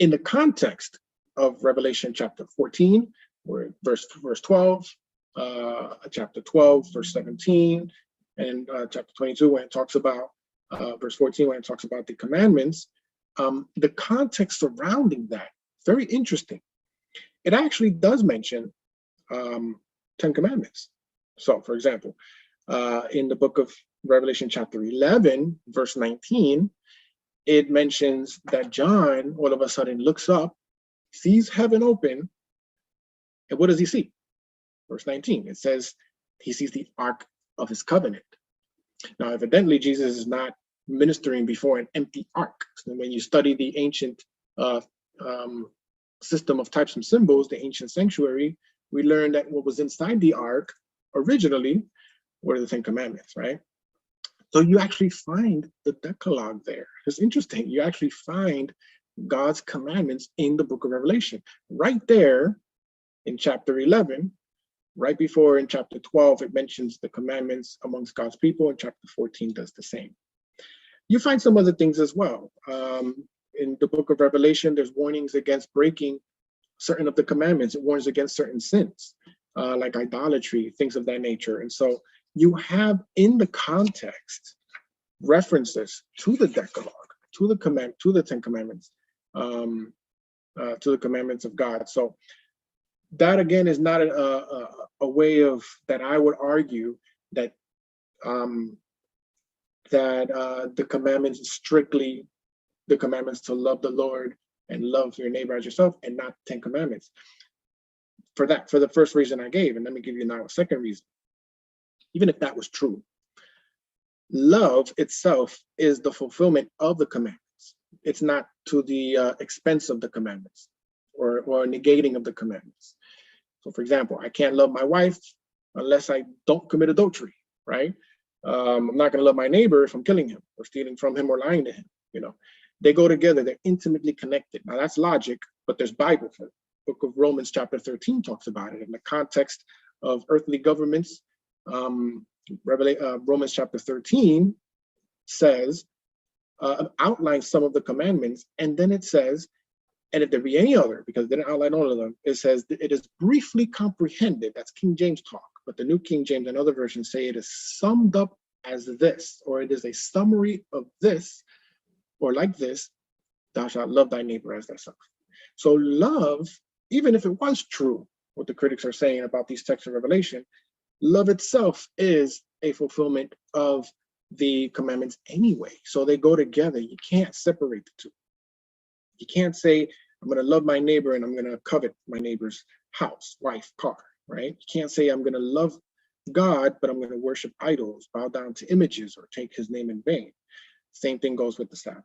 in the context of Revelation chapter 14, where verse 12, chapter 12, verse 17, and chapter 22, when it talks about verse 14, when it talks about the commandments, the context surrounding that, very interesting. It actually does mention 10 commandments. So, for example, in the book of Revelation chapter 11, verse 19, it mentions that John all of a sudden looks up, sees heaven open, and what does he see? Verse 19, it says he sees the Ark of his covenant. Now, evidently, Jesus is not ministering before an empty ark. So when you study the ancient system of types and symbols, the ancient sanctuary, we learn that what was inside the ark originally were the 10 commandments, right? So you actually find the Decalogue there. It's interesting. You actually find God's commandments in the book of Revelation. Right there in chapter 11, right before in chapter 12, it mentions the commandments amongst God's people, and chapter 14 does the same. You find some other things as well. In the book of Revelation, there's warnings against breaking certain of the commandments. It warns against certain sins, like idolatry, things of that nature. And so you have in the context references to the Decalogue, to the 10 commandments, to the commandments of God. So that again is not a way of that I would argue that the commandments is strictly the commandments to love the Lord and love your neighbor as yourself, and not 10 commandments. For the first reason I gave, and let me give you now a second reason. Even if that was true, love itself is the fulfillment of the commandments. It's not to the expense of the commandments or negating of the commandments. So, for example, I can't love my wife unless I don't commit adultery, right? I'm not going to love my neighbor if I'm killing him or stealing from him or lying to him. You know, they go together. They're intimately connected. Now, that's logic, but there's Bible for it. Book of Romans chapter 13 talks about it in the context of earthly governments. Romans chapter 13 says, outlines some of the commandments, and then it says, and if there be any other, because it didn't outline all of them, it says it is briefly comprehended. That's King James talk, but the New King James and other versions say it is summed up as this, or it is a summary of this, or like this, thou shalt love thy neighbor as thyself. So love, even if it was true, what the critics are saying about these texts of Revelation, love itself is a fulfillment of the commandments anyway. So they go together. You can't separate the two. You can't say, I'm going to love my neighbor and I'm going to covet my neighbor's house, wife, car, right? You can't say I'm going to love God, but I'm going to worship idols, bow down to images, or take his name in vain. Same thing goes with the Sabbath.